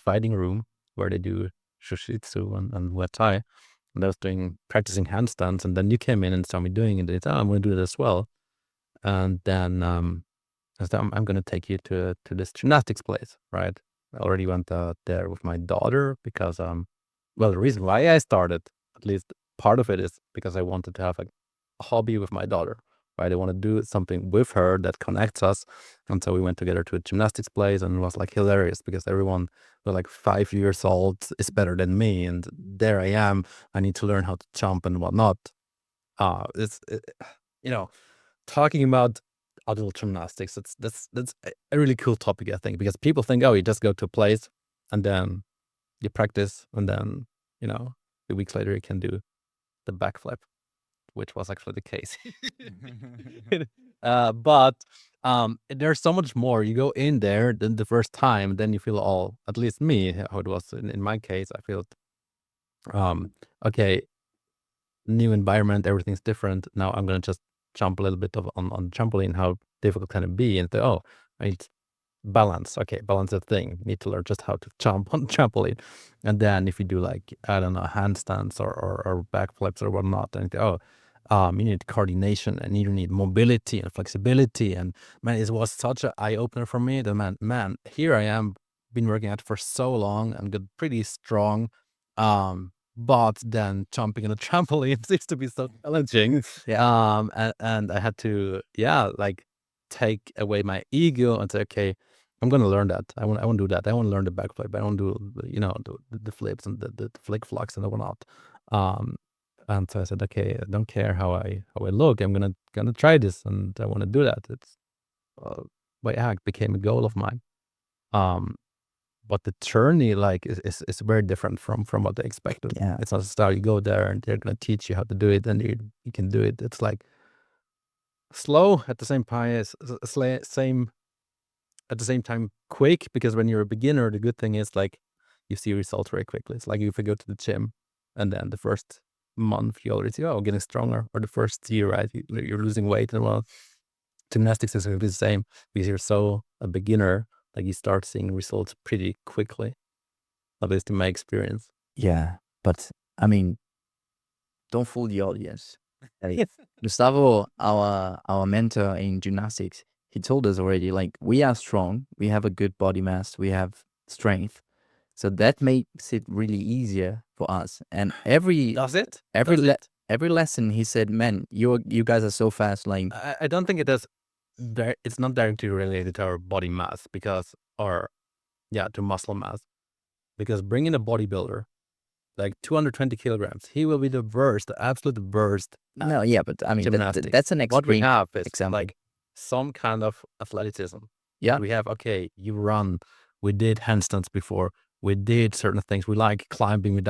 fighting room where they do shusitsu and Muay Thai. And I was practicing handstands, and then you came in and saw me doing it. It's, I'm going to do it as well. And then I said, I'm going to take you to this gymnastics place, right? I already went there with my daughter because, well, the reason why I started, at least part of it, is because I wanted to have a hobby with my daughter, right? I want to do something with her that connects us. And so we went together to a gymnastics place, and it was like hilarious because everyone was like 5 years old is better than me. And there I am. I need to learn how to jump and whatnot. You know, talking about adult gymnastics, that's a really cool topic, I think, because people think, oh, you just go to a place and then you practice, and then, you know, a few weeks later you can do the backflip, which was actually the case. But there's so much more. You go in there, then the first time, then you feel all, at least me, how it was in my case, I feel, okay, new environment, everything's different. Now I'm gonna just jump a little bit on trampoline. How difficult can it be? And say, oh, I need balance. Okay, balance is a thing. Need to learn just how to jump on trampoline. And then if you do like, I don't know, handstands or backflips or whatnot, then you need coordination, and you need mobility and flexibility. And man, it was such an eye opener for me. The man, here I am, been working at it for so long and got pretty strong. But then jumping on a trampoline seems to be so challenging. And I had to, like, take away my ego and say, okay, I'm gonna learn that. I want to do that. I want to learn the backflip. I want to do, the flips and the flick flocks and whatnot. And so I said, okay, I don't care how I look. I'm gonna try this, and I want to do that. It's by act became a goal of mine. But the journey, like, is very different from what they expected. Yeah. It's not just how you go there and they're gonna teach you how to do it, and you can do it. It's like slow at the same time, same at the same time quick, because when you're a beginner, the good thing is like you see results very quickly. It's like if you go to the gym, and then the first month you already see, oh, getting stronger, or the first year, right, you're losing weight. And well, gymnastics is the same, because you're so a beginner, like you start seeing results pretty quickly, at least in my experience. Yeah, but I mean, don't fool the audience. Like, Gustavo, our mentor in gymnastics, he told us already, like, we are strong, we have a good body mass, we have strength. So that makes it really easier for us. And every lesson he said, man, you guys are so fast. Like, I don't think it's not directly related to our body mass, because, or to muscle mass, because bringing a bodybuilder like 220 kilograms, he will be the worst, the absolute worst. no, yeah, but I mean, Gymnastics. that's an extreme What we have is example. like some kind of athleticism. Yeah. We have, okay, you run. We did handstands before. We did certain things. We like climbing we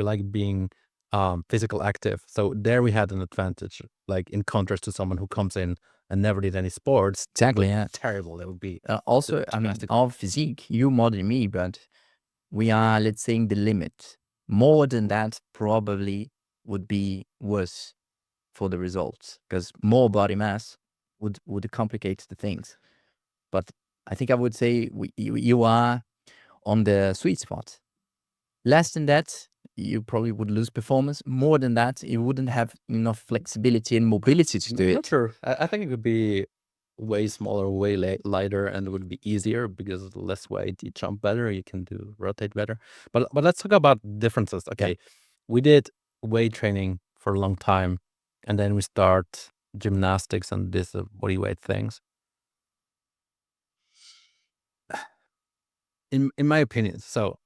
like being physical active. So there we had an advantage, like in contrast to someone who comes in and never did any sports. Exactly, yeah. Terrible. That would be. Also, I mean, our physique, you more than me, but we are, let's say, the limit. More than that probably would be worse for the results, because more body mass would complicate the things. But I think I would say you are on the sweet spot. Less than that, you probably would lose performance. More than that, you wouldn't have enough flexibility and mobility to do Not it. sure. I think it would be way smaller, way lighter, and it would be easier because less weight, you jump better, you can rotate better. But let's talk about differences. Okay, we did weight training for a long time, and then we start gymnastics and this body weight things. In my opinion, so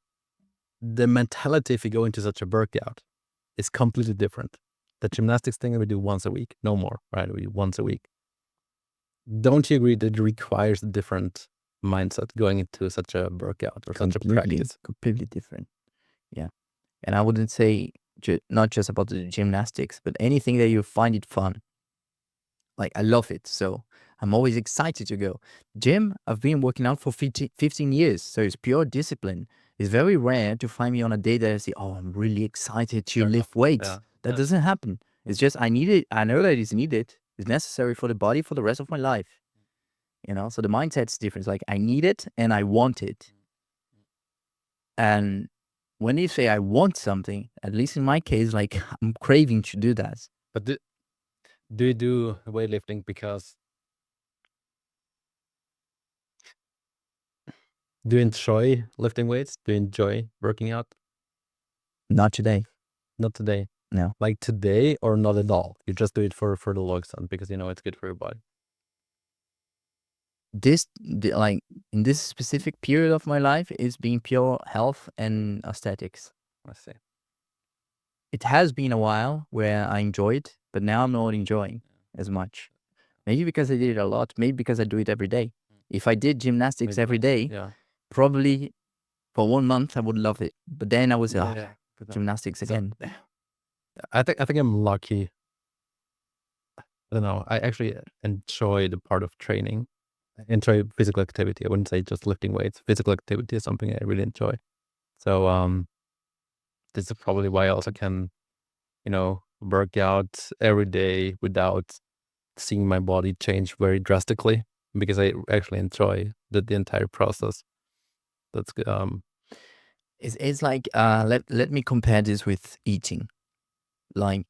the mentality if you go into such a workout is completely different. The gymnastics thing we do once a week, no more, right? We do once a week. Don't you agree that it requires a different mindset going into such a workout or such a practice? Completely different. Yeah. And I wouldn't say not just about the gymnastics, but anything that you find it fun. Like, I love it. So I'm always excited to go. Gym, I've been working out for 15 years. So it's pure discipline. It's very rare to find me on a day that I say, oh, I'm really excited to lift weights. Yeah. That doesn't happen. It's just, I need it. I know that it's needed. It's necessary for the body for the rest of my life. So the mindset's different. It's like, I need it and I want it. And when you say I want something, at least in my case, like, I'm craving to do that. But do you do weightlifting because do you enjoy lifting weights? Do you enjoy working out? Not today. Not today. No. Like today or not at all? You just do it for the looks and because it's good for your body. Like, in this specific period of my life, is being pure health and aesthetics. I see. It has been a while where I enjoyed, but now I'm not enjoying as much. Maybe because I did it a lot. Maybe because I do it every day. If I did gymnastics every day, probably for 1 month I would love it. But then I was gymnastics again. I think I'm lucky. I don't know. I actually enjoy the part of training. I enjoy physical activity. I wouldn't say just lifting weights. Physical activity is something I really enjoy. So this is probably why I also can, work out every day without seeing my body change very drastically because I actually enjoy the entire process. That's good. It's like, let me compare this with eating. Like,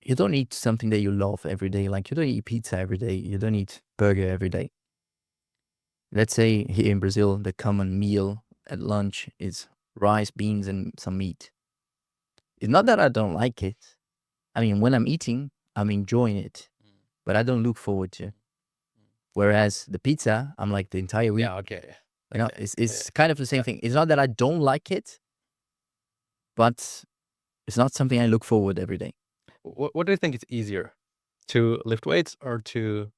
you don't eat something that you love every day. Like, you don't eat pizza every day. You don't eat burger every day. Let's say here in Brazil, the common meal at lunch is rice, beans, and some meat. It's not that I don't like it. I mean, when I'm eating, I'm enjoying it, but I don't look forward to. Whereas the pizza, I'm like the entire week. Yeah, okay. It's kind of the same thing. It's not that I don't like it, but it's not something I look forward every day. What do you think is easier, to lift weights or to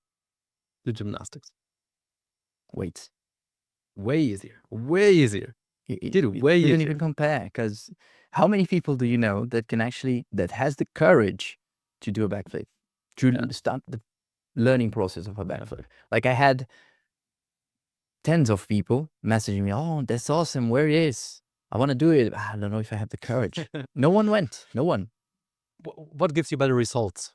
do gymnastics? Weights. Way easier. Way easier. Dude, way You don't easier. even compare, because how many people do you know that has the courage to do a backflip, to start the learning process of a backflip? Like, I had tens of people messaging me, oh, that's awesome, where it is? I want to do it. I don't know if I have the courage. No one went. No one. What gives you better results?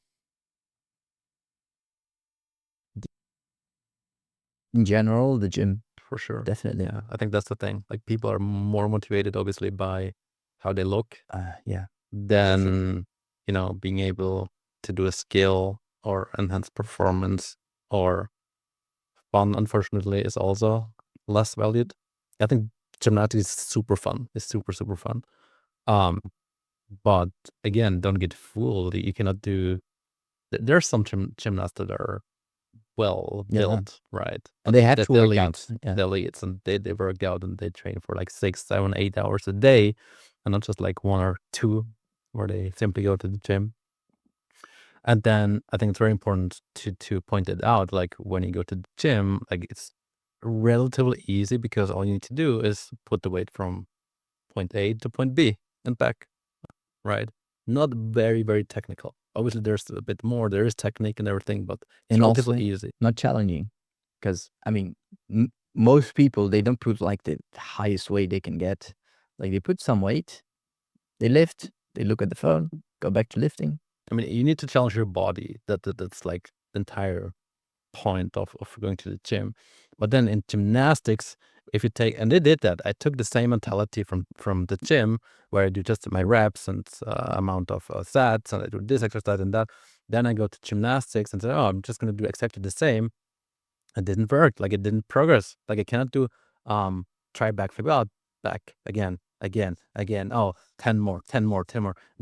In general, the gym. For sure. Definitely. Yeah, I think that's the thing. Like, people are more motivated, obviously, by how they look than, being able to do a skill or enhance performance or fun, unfortunately, is also less valued. I think gymnastics is super fun. It's super, super fun. But again, don't get fooled. You cannot do. There's some gymnasts that are well built, right? And they have to work elite, out. the elites, and they work out and they train for like 6, 7, 8 hours a day, and not just like 1 or 2, where they simply go to the gym. And then I think it's very important to point it out. Like, when you go to the gym, like, it's relatively easy because all you need to do is put the weight from point A to point B and back, right? Not very, very technical. Obviously, there's a bit more. There is technique and everything, but it's relatively easy. Not challenging, because I mean, most people, they don't put like the highest weight they can get. Like, they put some weight, they lift, they look at the phone, go back to lifting. I mean, you need to challenge your body. That's like the entire point of going to the gym. But then in gymnastics, if you take, and they did that. I took the same mentality from the gym, where I do just my reps and amount of sets, and I do this exercise and that. Then I go to gymnastics and say, oh, I'm just going to do exactly the same. It didn't work. Like, it didn't progress. Like, I cannot do try backflip. Oh, back again. Oh, 10 more.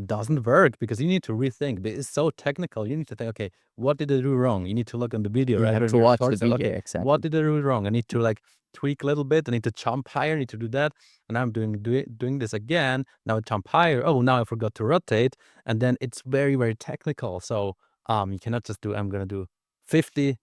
Doesn't work, because you need to rethink. It's so technical. You need to think, okay, what did I do wrong? You need to look on the video, You right? have Or to your watch the source, and look, video, exactly. what did I do wrong? I need to like tweak a little bit. I need to jump higher. I need to do that. And I'm doing this again. Now I jump higher. Oh, now I forgot to rotate. And then it's very, very technical. So you cannot just do, I'm gonna do 50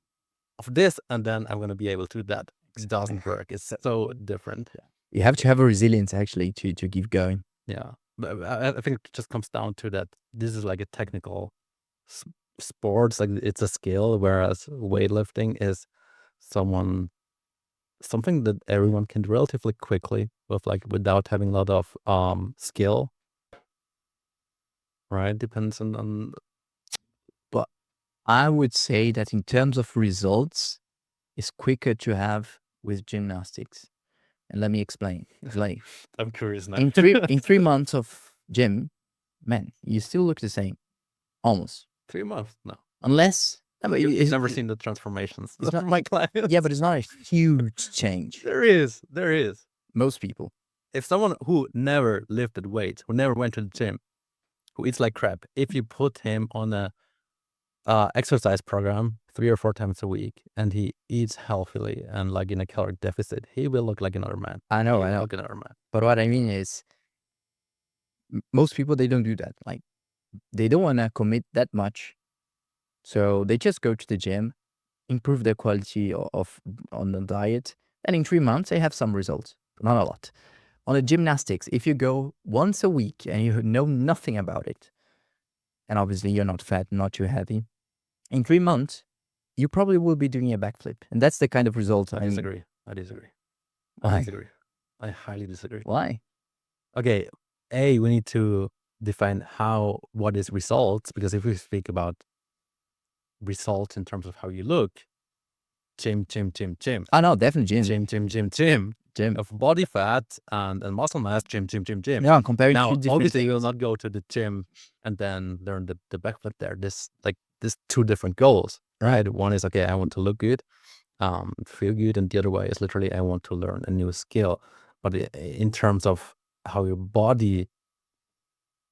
of this, and then I'm gonna be able to do that. It doesn't work. It's so different. You have to have a resilience actually to keep going. Yeah, but I think it just comes down to that. This is like a technical sports, like it's a skill, whereas weightlifting is something that everyone can do relatively quickly without having a lot of skill. Right? Depends on. But I would say that in terms of results, it's quicker to have with gymnastics. And let me explain. It's like I'm curious now. in 3 months of gym, man, you still look the same, almost. 3 months? No. Unless You've never seen the transformations it's not- of my clients. yeah, but it's not a huge change. There is. Most people. If someone who never lifted weights, who never went to the gym, who eats like crap, if you put him on a exercise program 3 or 4 times a week, and he eats healthily and like in a caloric deficit, he will look like another man. I know. Look another man. But what I mean is, most people, they don't do that. Like, they don't want to commit that much. So they just go to the gym, improve their quality on the diet, and in 3 months, they have some results. Not a lot. On the gymnastics, if you go once a week and you know nothing about it, and obviously you're not fat, not too heavy, in 3 months, you probably will be doing a backflip. And that's the kind of result I mean. disagree. Why? I highly disagree. Why? Okay, we need to define what is results, because if we speak about results in terms of how you look, gym. Oh, no, definitely gym. Gym of body fat and muscle mass, gym. Yeah, comparing Now, two different obviously, things. you will not go to the gym and then learn the backflip there. This 2 different goals, right? One is, okay, I want to look good, feel good, and the other way is literally I want to learn a new skill. But in terms of how your body,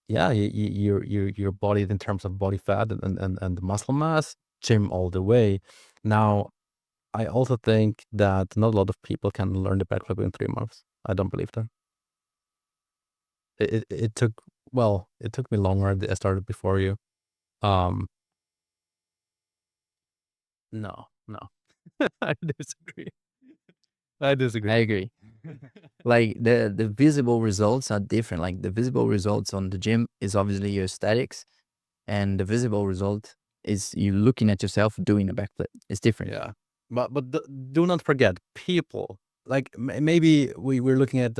yeah, your body in terms of body fat and muscle mass, gym all the way. Now, I also think that not a lot of people can learn the backflip in 3 months. I don't believe that. It took me longer. I started before you. No. I disagree. I agree. Like, the visible results are different. Like, the visible results on the gym is obviously your statics, and the visible result is you looking at yourself doing a backflip. It's different. Yeah, but do not forget, people, like maybe we're looking at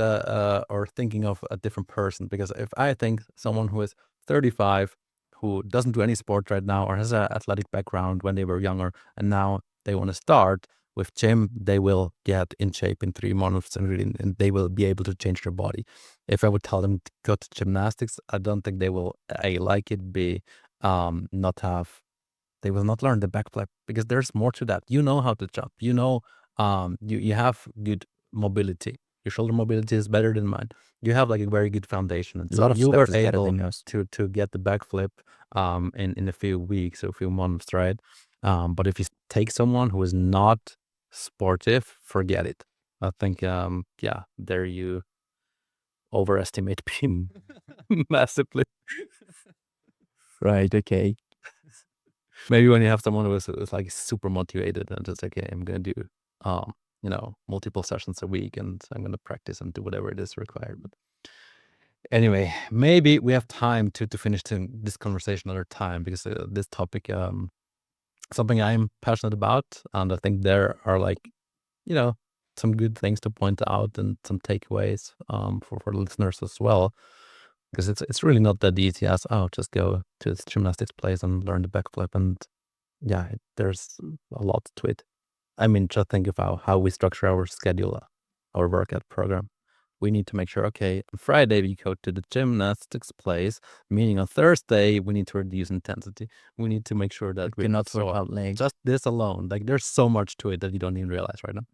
or thinking of a different person, because if I think someone who is 35, who doesn't do any sport right now, or has an athletic background when they were younger, and now they want to start with gym, they will get in shape in 3 months, and they will be able to change their body. If I would tell them to go to gymnastics, I don't think they will A, like it, B, they will not learn the backflip, because there's more to that. You know how to jump. You know, you have good mobility. Your shoulder mobility is better than mine. You have like a very good foundation, and A so lot of you stuff were is better able than yours. to get the backflip in a few weeks or a few months, right? But if you take someone who is not sportive, forget it. I think there you overestimate him massively. Right. Okay. Maybe when you have someone who is like super motivated and just okay, I'm gonna do multiple sessions a week, and I'm gonna practice and do whatever it is required. But anyway, maybe we have time to finish this conversation another time, because this topic something I'm passionate about, and I think there are some good things to point out and some takeaways for listeners as well, because it's really not that easy as just go to this gymnastics place and learn the backflip, and there's a lot to it. I mean, just think about how we structure our schedule. our workout program. We need to make sure, okay, on Friday we go to the gymnastics place, meaning on Thursday we need to reduce intensity. We need to make sure that We cannot work out legs. just this alone, like there's so much to it that you don't even realize right now.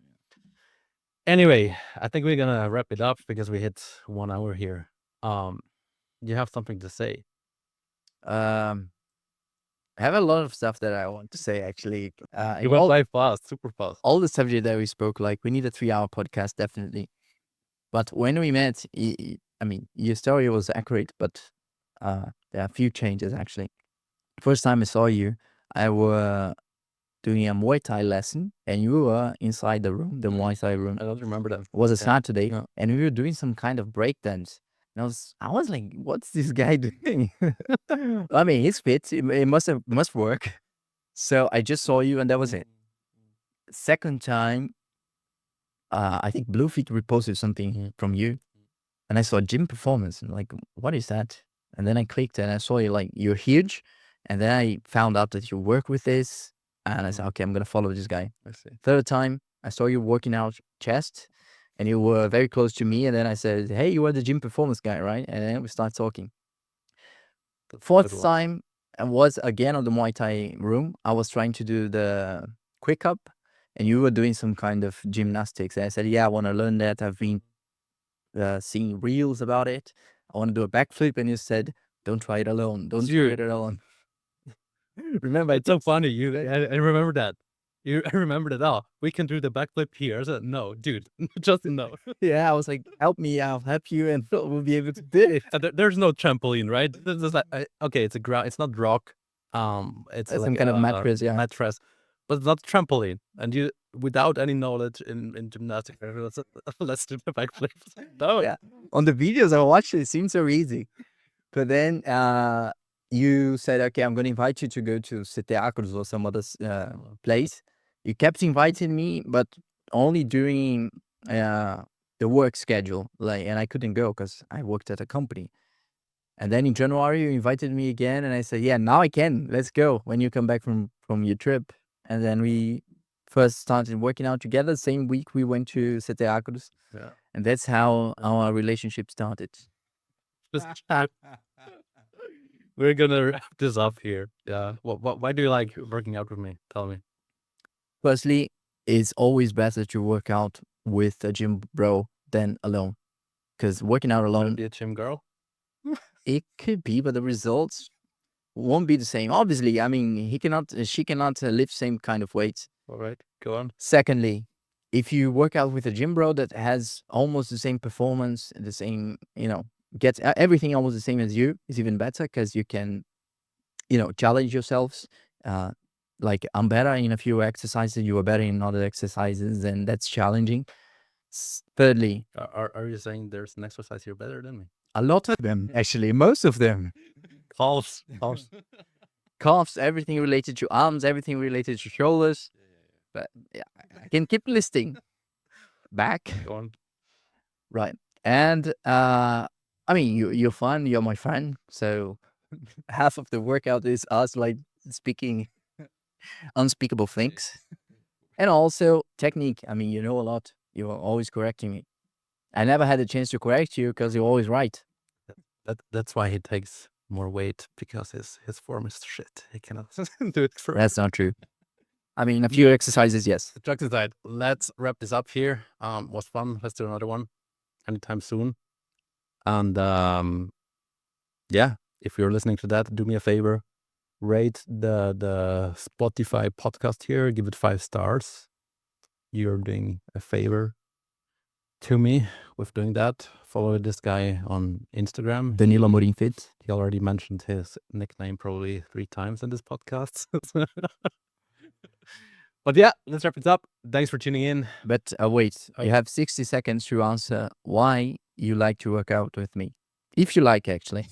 Anyway, I think we're gonna wrap it up because we hit 1 hour here. You have something to say? I have a lot of stuff that I want to say actually. You went by fast, super fast. All the subject that we spoke, like we need a 3-hour podcast definitely. But when we met, I mean, your story was accurate, but there are a few changes actually. First time I saw you, I were doing a Muay Thai lesson, and you were inside the room, the Muay Thai room. I don't remember that. It was a Saturday, Yeah. and we were doing some kind of breakdance. And I was like, what's this guy doing? I mean, he's fit. It must work. So I just saw you, and that was it. Second time, I think Bluefeet reposted something from you, and I saw gym performance, and like, what is that? And then I clicked, and I saw you like you're huge, and then I found out that you work with this, and I said, okay, I'm gonna follow this guy. I see. Third time, I saw you working out chest, and you were very close to me, and then I said, hey, you are the gym performance guy, right? And then we start talking. Fourth time, I was again on the Muay Thai room. I was trying to do the quick up, and you were doing some kind of gymnastics. And I said, yeah, I want to learn that. I've been seeing reels about it. I want to do a backflip. And you said, don't try it alone. Don't try it alone. Remember, it's so funny. I remember that. I remember that. Oh, we can do the backflip here. I said, no, dude, just no. Yeah, I was like, help me, I'll help you, and we'll be able to do it. There's no trampoline, right? There's like, okay, it's a ground. It's not rock. It's like some kind of mattress, yeah. mattress, but it's not trampoline. And you, without any knowledge in gymnastics, let's do the backflip. No, Yeah. On the videos I watched, it seemed so easy. But then you said, okay, I'm going to invite you to go to Teatros or some other place. You kept inviting me, but only during the work schedule. And I couldn't go because I worked at a company. And then in January, you invited me again. And I said, yeah, now I can. Let's go when you come back from your trip. And then we first started working out together. Same week, we went to Teatros. Yeah. And that's how our relationship started. We're gonna wrap this up here. Yeah. Why do you like working out with me? Tell me. Firstly, it's always better to work out with a gym bro than alone. Because working out alone, Be a gym girl. it could be, but the results won't be the same. Obviously, I mean, she cannot lift same kind of weights. All right, go on. Secondly, if you work out with a gym bro that has almost the same performance, the same, gets everything almost the same as you, is even better because you can, challenge yourselves. Like I'm better in a few exercises, you are better in other exercises, and that's challenging. Thirdly, Are you saying there's an exercise you're better than me? a lot of them, actually, most of them. Calves. Calves, everything related to arms, everything related to shoulders. But yeah, I can keep listing. Back. Go on. Right. And I mean, you're fun, you're my friend. So half of the workout is us like speaking unspeakable things. And also technique. I mean, you know a lot. You're always correcting me. I never had a chance to correct you because you're always right. That's why he takes more weight, because his form is shit. He cannot do it for. That's not true. I mean, a few exercises, yes. Jokes aside, let's wrap this up here. Was fun. Let's do another one anytime soon. And yeah, if you're listening to that, do me a favor, rate the Spotify podcast here, give it 5 stars. You're doing a favor to me with doing that. Follow this guy on Instagram. Danilo Amorim Fit. He already mentioned his nickname probably 3 times in this podcast. But yeah, let's wrap it up. Thanks for tuning in. But wait, you have 60 seconds to answer why you like to work out with me. If you like, actually.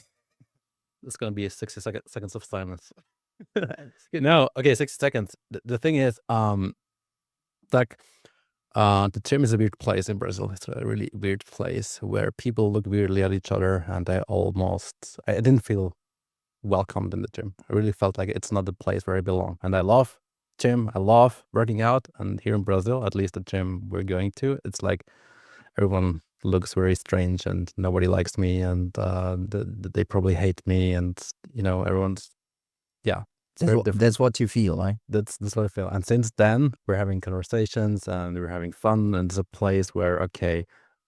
It's going to be a 60 seconds of silence. No, okay, 60 seconds. The thing is, like, the gym is a weird place in Brazil. It's a really weird place where people look weirdly at each other, and I didn't feel welcomed in the gym. I really felt like it's not the place where I belong. And I love gym, I love working out, and here in Brazil, at least the gym we're going to, it's like everyone looks very strange and nobody likes me, and they probably hate me, and everyone's it's very different. That's what you feel, right? That's what I feel. And since then, we're having conversations and we're having fun, and it's a place where, okay,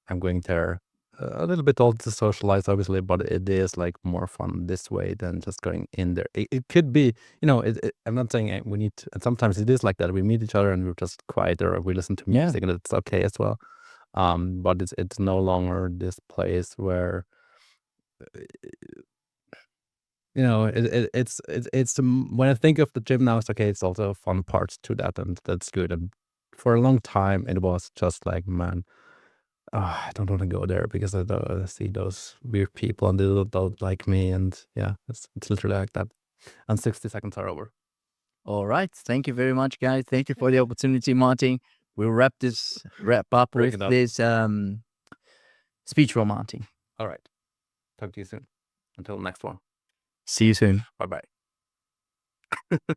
I'm going there a little bit all to socialize, obviously, but it is like more fun this way than just going in there. It could be, I'm not saying we need to, and sometimes it is like that. We meet each other and we're just quiet, or we listen to music, and it's okay as well. But it's no longer this place where it's when I think of the gym now, it's okay. It's also fun parts to that, and that's good. And for a long time, it was just like, man, I don't want to go there because I see those weird people and they don't like me, and yeah, it's literally like that. And 60 seconds are over. All right. Thank you very much, guys. Thank you for the opportunity, Martin. We'll wrap up with this speech from Martin. All right. Talk to you soon. Until next one. See you soon. Bye bye.